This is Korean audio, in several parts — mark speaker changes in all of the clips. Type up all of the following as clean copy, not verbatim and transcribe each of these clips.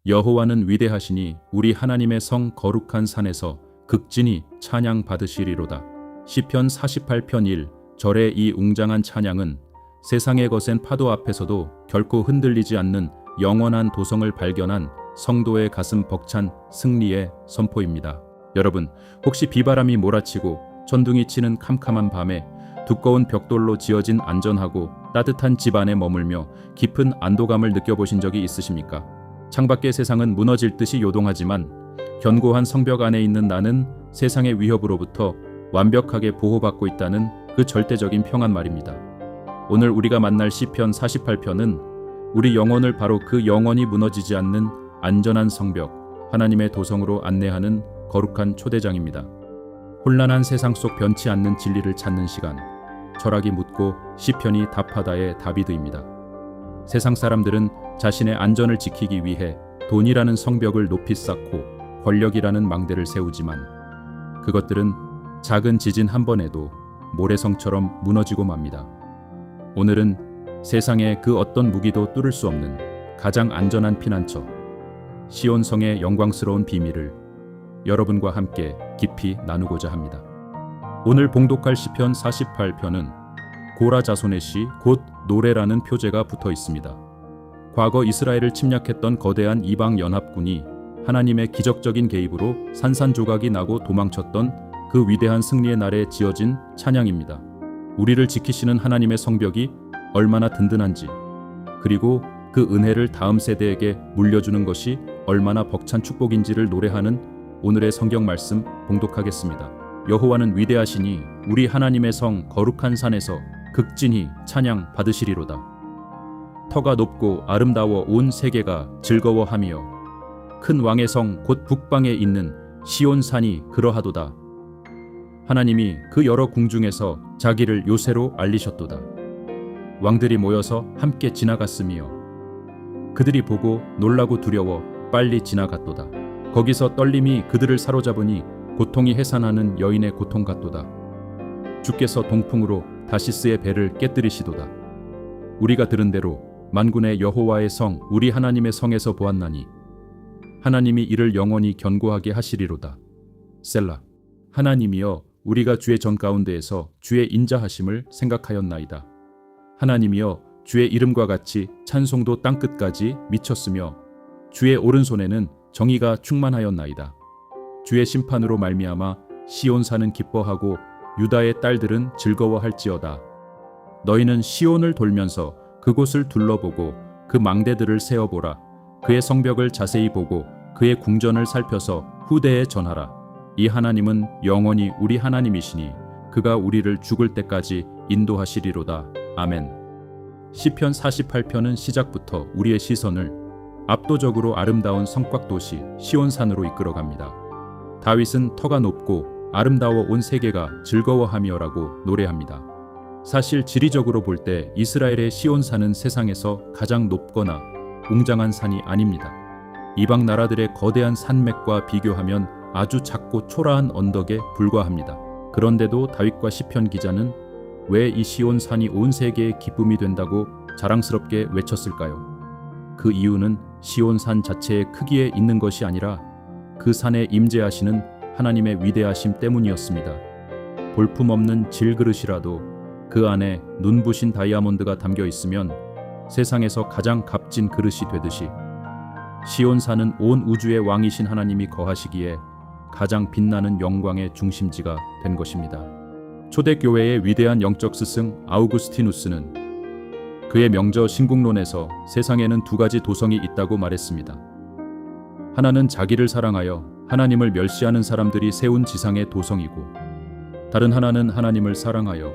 Speaker 1: 여호와는 위대하시니 우리 하나님의 성 거룩한 산에서 극진히 찬양 받으시리로다. 시편 48편 1 절의 이 웅장한 찬양은 세상에 거센 파도 앞에서도 결코 흔들리지 않는 영원한 도성을 발견한 성도의 가슴 벅찬 승리의 선포입니다. 여러분, 혹시 비바람이 몰아치고 천둥이 치는 캄캄한 밤에 두꺼운 벽돌로 지어진 안전하고 따뜻한 집 안에 머물며 깊은 안도감을 느껴보신 적이 있으십니까? 창밖의 세상은 무너질 듯이 요동하지만 견고한 성벽 안에 있는 나는 세상의 위협으로부터 완벽하게 보호받고 있다는 그 절대적인 평안 말입니다. 오늘 우리가 만날 시편 48편은 우리 영혼을 바로 그 영원히 무너지지 않는 안전한 성벽, 하나님의 도성으로 안내하는 거룩한 초대장입니다. 혼란한 세상 속 변치 않는 진리를 찾는 시간, 철학이 묻고 시편이 답하다의 다비드입니다. 세상 사람들은 자신의 안전을 지키기 위해 돈이라는 성벽을 높이 쌓고 권력이라는 망대를 세우지만 그것들은 작은 지진 한 번에도 모래성처럼 무너지고 맙니다. 오늘은 세상의 그 어떤 무기도 뚫을 수 없는 가장 안전한 피난처, 시온성의 영광스러운 비밀을 여러분과 함께 깊이 나누고자 합니다. 오늘 봉독할 시편 48편은 고라 자손의 시 곧 노래라는 표제가 붙어 있습니다. 과거 이스라엘을 침략했던 거대한 이방 연합군이 하나님의 기적적인 개입으로 산산조각이 나고 도망쳤던 그 위대한 승리의 날에 지어진 찬양입니다. 우리를 지키시는 하나님의 성벽이 얼마나 든든한지, 그리고 그 은혜를 다음 세대에게 물려주는 것이 얼마나 벅찬 축복인지를 노래하는 오늘의 성경 말씀 봉독하겠습니다. 여호와는 위대하시니 우리 하나님의 성 거룩한 산에서 극진히 찬양 받으시리로다. 터가 높고 아름다워 온 세계가 즐거워하며 큰 왕의 성 곧 북방에 있는 시온산이 그러하도다. 하나님이 그 여러 궁중에서 자기를 요새로 알리셨도다. 왕들이 모여서 함께 지나갔으며 그들이 보고 놀라고 두려워 빨리 지나갔도다. 거기서 떨림이 그들을 사로잡으니 고통이 해산하는 여인의 고통 같도다. 주께서 동풍으로 다시스의 배를 깨뜨리시도다. 우리가 들은 대로 만군의 여호와의 성 우리 하나님의 성에서 보았나니 하나님이 이를 영원히 견고하게 하시리로다. 셀라. 하나님이여, 우리가 주의 전 가운데에서 주의 인자하심을 생각하였나이다. 하나님이여, 주의 이름과 같이 찬송도 땅끝까지 미쳤으며 주의 오른손에는 정의가 충만하였나이다. 주의 심판으로 말미암아 시온산은 기뻐하고 유다의 딸들은 즐거워할지어다. 너희는 시온을 돌면서 그곳을 둘러보고 그 망대들을 세어보라. 그의 성벽을 자세히 보고 그의 궁전을 살펴서 후대에 전하라. 이 하나님은 영원히 우리 하나님이시니 그가 우리를 죽을 때까지 인도하시리로다. 아멘. 시편 48편은 시작부터 우리의 시선을 압도적으로 아름다운 성곽도시 시온산으로 이끌어갑니다. 다윗은 터가 높고 아름다워 온 세계가 즐거워하며라고 노래합니다. 사실 지리적으로 볼 때 이스라엘의 시온산은 세상에서 가장 높거나 웅장한 산이 아닙니다. 이방 나라들의 거대한 산맥과 비교하면 아주 작고 초라한 언덕에 불과합니다. 그런데도 다윗과 시편 기자는 왜 이 시온산이 온 세계의 기쁨이 된다고 자랑스럽게 외쳤을까요? 그 이유는 시온산 자체의 크기에 있는 것이 아니라 그 산에 임재하시는 하나님의 위대하심 때문이었습니다. 볼품없는 질그릇이라도 그 안에 눈부신 다이아몬드가 담겨 있으면 세상에서 가장 값진 그릇이 되듯이 시온산은 온 우주의 왕이신 하나님이 거하시기에 가장 빛나는 영광의 중심지가 된 것입니다. 초대교회의 위대한 영적 스승 아우구스티누스는 그의 명저 신국론에서 세상에는 두 가지 도성이 있다고 말했습니다. 하나는 자기를 사랑하여 하나님을 멸시하는 사람들이 세운 지상의 도성이고, 다른 하나는 하나님을 사랑하여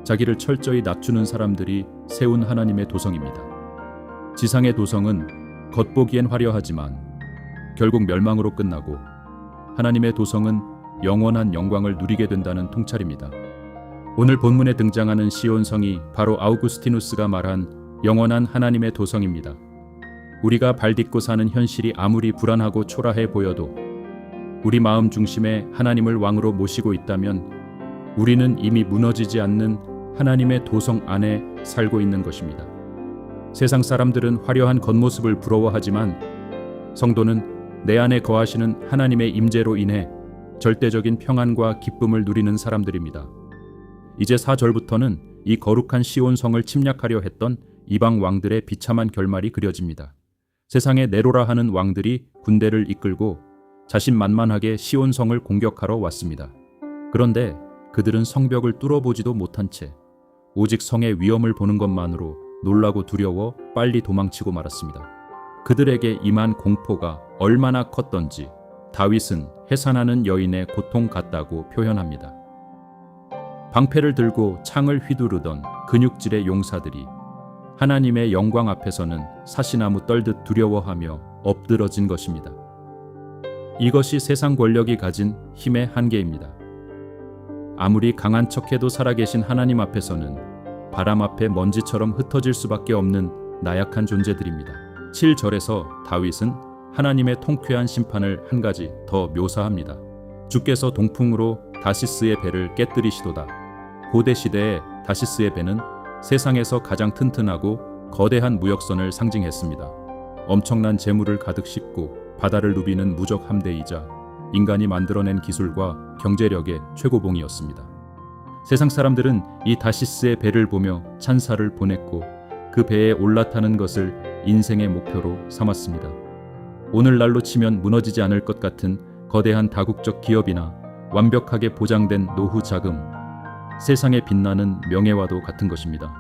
Speaker 1: 자기를 철저히 낮추는 사람들이 세운 하나님의 도성입니다. 지상의 도성은 겉보기엔 화려하지만 결국 멸망으로 끝나고, 하나님의 도성은 영원한 영광을 누리게 된다는 통찰입니다. 오늘 본문에 등장하는 시온성이 바로 아우구스티누스가 말한 영원한 하나님의 도성입니다. 우리가 발딛고 사는 현실이 아무리 불안하고 초라해 보여도 우리 마음 중심에 하나님을 왕으로 모시고 있다면 우리는 이미 무너지지 않는 하나님의 도성 안에 살고 있는 것입니다. 세상 사람들은 화려한 겉모습을 부러워하지만 성도는 내 안에 거하시는 하나님의 임재로 인해 절대적인 평안과 기쁨을 누리는 사람들입니다. 이제 4절부터는 이 거룩한 시온성을 침략하려 했던 이방 왕들의 비참한 결말이 그려집니다. 세상의 네로라 하는 왕들이 군대를 이끌고 자신만만하게 시온성을 공격하러 왔습니다. 그런데 그들은 성벽을 뚫어보지도 못한 채 오직 성의 위험을 보는 것만으로 놀라고 두려워 빨리 도망치고 말았습니다. 그들에게 임한 공포가 얼마나 컸던지 다윗은 해산하는 여인의 고통 같다고 표현합니다. 방패를 들고 창을 휘두르던 근육질의 용사들이 하나님의 영광 앞에서는 사시나무 떨듯 두려워하며 엎드러진 것입니다. 이것이 세상 권력이 가진 힘의 한계입니다. 아무리 강한 척해도 살아계신 하나님 앞에서는 바람 앞에 먼지처럼 흩어질 수밖에 없는 나약한 존재들입니다. 7절에서 다윗은 하나님의 통쾌한 심판을 한 가지 더 묘사합니다. 주께서 동풍으로 다시스의 배를 깨뜨리시도다. 고대 시대의 다시스의 배는 세상에서 가장 튼튼하고 거대한 무역선을 상징했습니다. 엄청난 재물을 가득 싣고 바다를 누비는 무적 함대이자 인간이 만들어낸 기술과 경제력의 최고봉이었습니다. 세상 사람들은 이 다시스의 배를 보며 찬사를 보냈고 그 배에 올라타는 것을 인생의 목표로 삼았습니다. 오늘날로 치면 무너지지 않을 것 같은 거대한 다국적 기업이나 완벽하게 보장된 노후 자금, 세상에 빛나는 명예와도 같은 것입니다.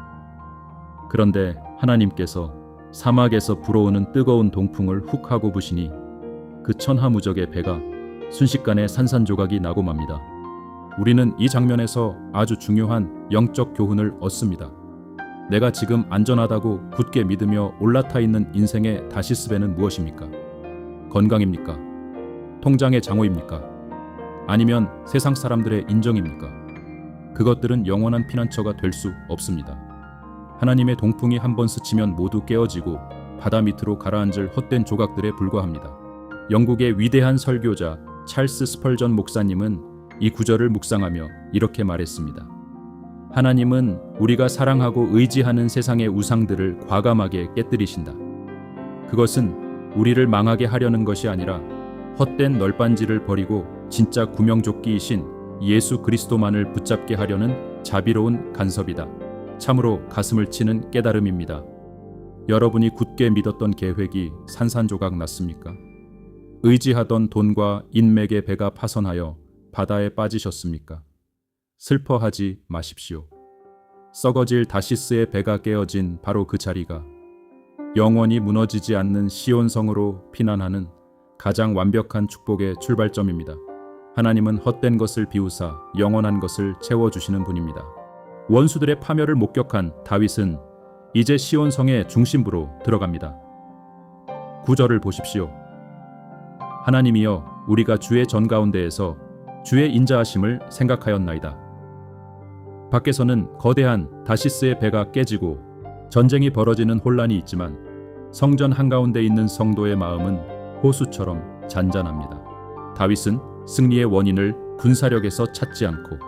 Speaker 1: 그런데 하나님께서 사막에서 불어오는 뜨거운 동풍을 훅 하고 부시니 그 천하무적의 배가 순식간에 산산조각이 나고 맙니다. 우리는 이 장면에서 아주 중요한 영적 교훈을 얻습니다. 내가 지금 안전하다고 굳게 믿으며 올라타 있는 인생의 다시스 배는 무엇입니까? 건강입니까? 통장의 장호입니까? 아니면 세상 사람들의 인정입니까? 그것들은 영원한 피난처가 될 수 없습니다. 하나님의 동풍이 한번 스치면 모두 깨어지고 바다 밑으로 가라앉을 헛된 조각들에 불과합니다. 영국의 위대한 설교자 찰스 스펄전 목사님은 이 구절을 묵상하며 이렇게 말했습니다. 하나님은 우리가 사랑하고 의지하는 세상의 우상들을 과감하게 깨뜨리신다. 그것은 우리를 망하게 하려는 것이 아니라 헛된 널빤지를 버리고 진짜 구명조끼이신 예수 그리스도만을 붙잡게 하려는 자비로운 간섭이다. 참으로 가슴을 치는 깨달음입니다. 여러분이 굳게 믿었던 계획이 산산조각 났습니까? 의지하던 돈과 인맥의 배가 파손하여 바다에 빠지셨습니까? 슬퍼하지 마십시오. 썩어질 다시스의 배가 깨어진 바로 그 자리가 영원히 무너지지 않는 시온성으로 피난하는 가장 완벽한 축복의 출발점입니다. 하나님은 헛된 것을 비우사 영원한 것을 채워주시는 분입니다. 원수들의 파멸을 목격한 다윗은 이제 시온성의 중심부로 들어갑니다. 9절을 보십시오. 하나님이여, 우리가 주의 전 가운데에서 주의 인자하심을 생각하였나이다. 밖에서는 거대한 다시스의 배가 깨지고 전쟁이 벌어지는 혼란이 있지만 성전 한가운데 있는 성도의 마음은 호수처럼 잔잔합니다. 다윗은 승리의 원인을 군사력에서 찾지 않고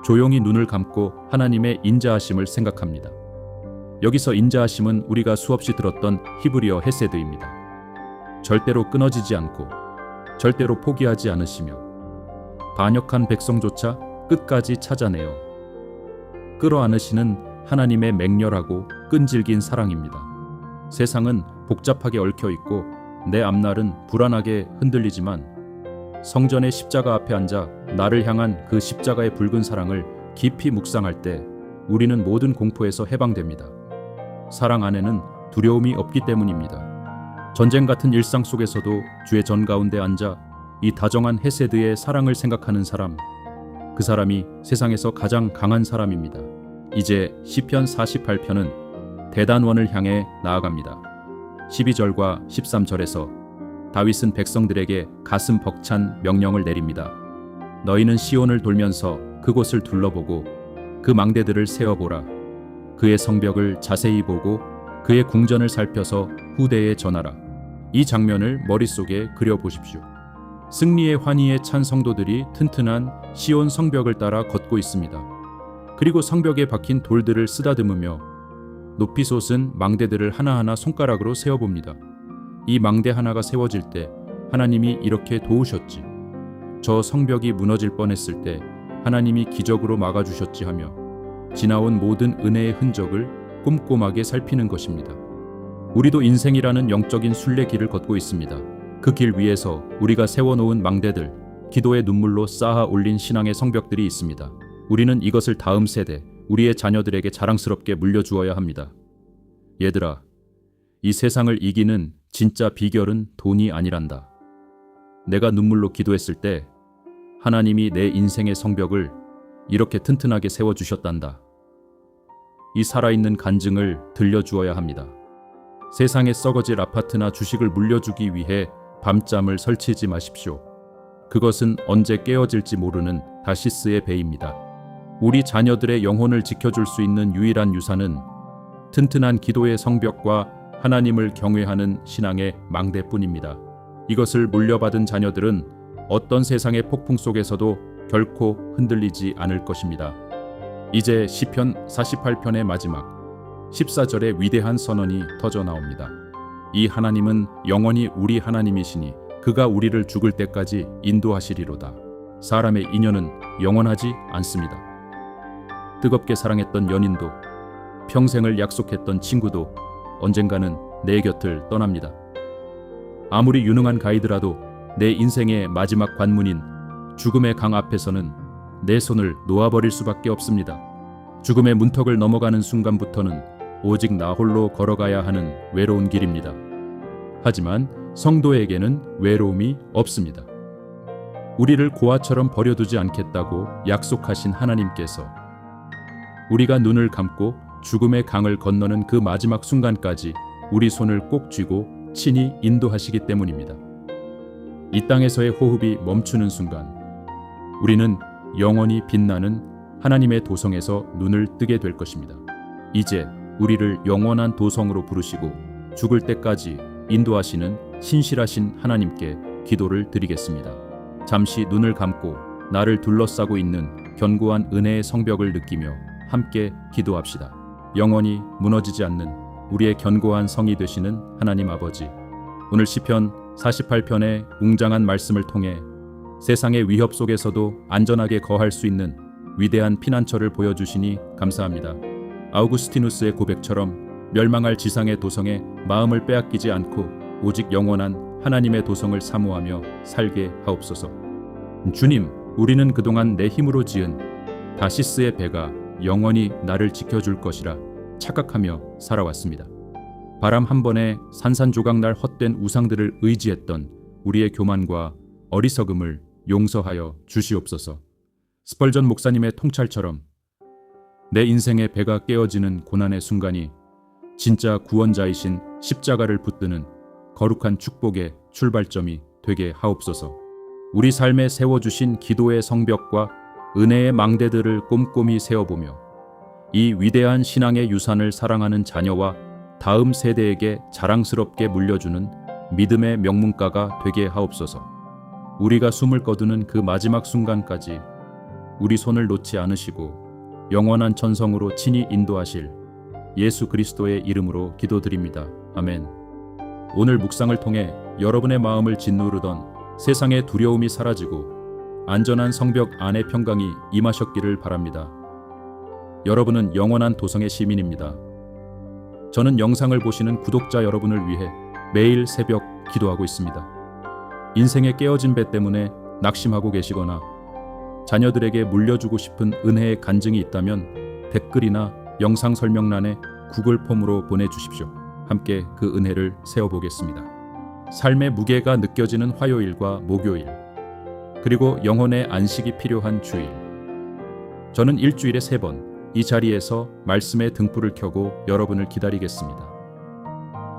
Speaker 1: 조용히 눈을 감고 하나님의 인자하심을 생각합니다. 여기서 인자하심은 우리가 수없이 들었던 히브리어 헤세드입니다. 절대로 끊어지지 않고 절대로 포기하지 않으시며 반역한 백성조차 끝까지 찾아내어 끌어안으시는 하나님의 맹렬하고 끈질긴 사랑입니다. 세상은 복잡하게 얽혀 있고 내 앞날은 불안하게 흔들리지만 성전의 십자가 앞에 앉아 나를 향한 그 십자가의 붉은 사랑을 깊이 묵상할 때 우리는 모든 공포에서 해방됩니다. 사랑 안에는 두려움이 없기 때문입니다. 전쟁 같은 일상 속에서도 주의 전 가운데 앉아 이 다정한 헤세드의 사랑을 생각하는 사람, 그 사람이 세상에서 가장 강한 사람입니다. 이제 시편 48편은 대단원을 향해 나아갑니다. 12절과 13절에서 다윗은 백성들에게 가슴 벅찬 명령을 내립니다. 너희는 시온을 돌면서 그곳을 둘러보고 그 망대들을 세어보라. 그의 성벽을 자세히 보고 그의 궁전을 살펴서 후대에 전하라. 이 장면을 머릿속에 그려보십시오. 승리의 환희에 찬 성도들이 튼튼한 시온 성벽을 따라 걷고 있습니다. 그리고 성벽에 박힌 돌들을 쓰다듬으며 높이 솟은 망대들을 하나하나 손가락으로 세어봅니다. 이 망대 하나가 세워질 때 하나님이 이렇게 도우셨지. 저 성벽이 무너질 뻔했을 때 하나님이 기적으로 막아주셨지 하며 지나온 모든 은혜의 흔적을 꼼꼼하게 살피는 것입니다. 우리도 인생이라는 영적인 순례 길을 걷고 있습니다. 그 길 위에서 우리가 세워놓은 망대들, 기도의 눈물로 쌓아 올린 신앙의 성벽들이 있습니다. 우리는 이것을 다음 세대, 우리의 자녀들에게 자랑스럽게 물려주어야 합니다. 얘들아, 이 세상을 이기는 진짜 비결은 돈이 아니란다. 내가 눈물로 기도했을 때 하나님이 내 인생의 성벽을 이렇게 튼튼하게 세워주셨단다. 이 살아있는 간증을 들려주어야 합니다. 세상에 썩어질 아파트나 주식을 물려주기 위해 밤잠을 설치지 마십시오. 그것은 언제 깨어질지 모르는 다시스의 배입니다. 우리 자녀들의 영혼을 지켜줄 수 있는 유일한 유산은 튼튼한 기도의 성벽과 하나님을 경외하는 신앙의 망대뿐입니다. 이것을 물려받은 자녀들은 어떤 세상의 폭풍 속에서도 결코 흔들리지 않을 것입니다. 이제 시편 48편의 마지막 14절의 위대한 선언이 터져 나옵니다. 이 하나님은 영원히 우리 하나님이시니 그가 우리를 죽을 때까지 인도하시리로다. 사람의 인연은 영원하지 않습니다. 뜨겁게 사랑했던 연인도, 평생을 약속했던 친구도 언젠가는 내 곁을 떠납니다. 아무리 유능한 가이드라도 내 인생의 마지막 관문인 죽음의 강 앞에서는 내 손을 놓아버릴 수밖에 없습니다. 죽음의 문턱을 넘어가는 순간부터는 오직 나 홀로 걸어가야 하는 외로운 길입니다. 하지만 성도에게는 외로움이 없습니다. 우리를 고아처럼 버려두지 않겠다고 약속하신 하나님께서 우리가 눈을 감고 죽음의 강을 건너는 그 마지막 순간까지 우리 손을 꼭 쥐고 친히 인도하시기 때문입니다. 이 땅에서의 호흡이 멈추는 순간 우리는 영원히 빛나는 하나님의 도성에서 눈을 뜨게 될 것입니다. 이제 우리를 영원한 도성으로 부르시고 죽을 때까지 인도하시는 신실하신 하나님께 기도를 드리겠습니다. 잠시 눈을 감고 나를 둘러싸고 있는 견고한 은혜의 성벽을 느끼며 함께 기도합시다. 영원히 무너지지 않는 우리의 견고한 성이 되시는 하나님 아버지, 오늘 시편 48편의 웅장한 말씀을 통해 세상의 위협 속에서도 안전하게 거할 수 있는 위대한 피난처를 보여주시니 감사합니다. 아우구스티누스의 고백처럼 멸망할 지상의 도성에 마음을 빼앗기지 않고 오직 영원한 하나님의 도성을 사모하며 살게 하옵소서. 주님, 우리는 그동안 내 힘으로 지은 다시스의 배가 영원히 나를 지켜줄 것이라 착각하며 살아왔습니다. 바람 한 번에 산산조각날 헛된 우상들을 의지했던 우리의 교만과 어리석음을 용서하여 주시옵소서. 스펄전 목사님의 통찰처럼 내 인생의 배가 깨어지는 고난의 순간이 진짜 구원자이신 십자가를 붙드는 거룩한 축복의 출발점이 되게 하옵소서. 우리 삶에 세워주신 기도의 성벽과 은혜의 망대들을 꼼꼼히 세워보며 이 위대한 신앙의 유산을 사랑하는 자녀와 다음 세대에게 자랑스럽게 물려주는 믿음의 명문가가 되게 하옵소서. 우리가 숨을 거두는 그 마지막 순간까지 우리 손을 놓지 않으시고 영원한 천성으로 친히 인도하실 예수 그리스도의 이름으로 기도드립니다. 아멘. 오늘 묵상을 통해 여러분의 마음을 짓누르던 세상의 두려움이 사라지고 안전한 성벽 안의 평강이 임하셨기를 바랍니다. 여러분은 영원한 도성의 시민입니다. 저는 영상을 보시는 구독자 여러분을 위해 매일 새벽 기도하고 있습니다. 인생의 깨어진 배 때문에 낙심하고 계시거나 자녀들에게 물려주고 싶은 은혜의 간증이 있다면 댓글이나 영상 설명란에 구글 폼으로 보내주십시오. 함께 그 은혜를 세워보겠습니다. 삶의 무게가 느껴지는 화요일과 목요일, 그리고 영혼의 안식이 필요한 주일. 저는 일주일에 3번 이 자리에서 말씀의 등불을 켜고 여러분을 기다리겠습니다.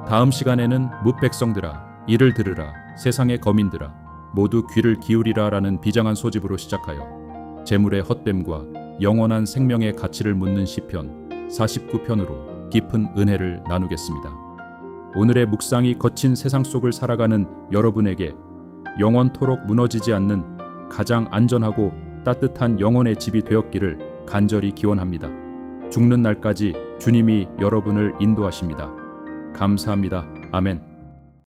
Speaker 1: 다음 시간에는 뭇백성들아 이를 들으라, 세상의 거민들아 모두 귀를 기울이라 라는 비장한 소집으로 시작하여 재물의 헛됨과 영원한 생명의 가치를 묻는 시편 49편으로 깊은 은혜를 나누겠습니다. 오늘의 묵상이 거친 세상 속을 살아가는 여러분에게 영원토록 무너지지 않는 가장 안전하고 따뜻한 영혼의 집이 되었기를 간절히 기원합니다. 죽는 날까지 주님이 여러분을 인도하십니다. 감사합니다. 아멘.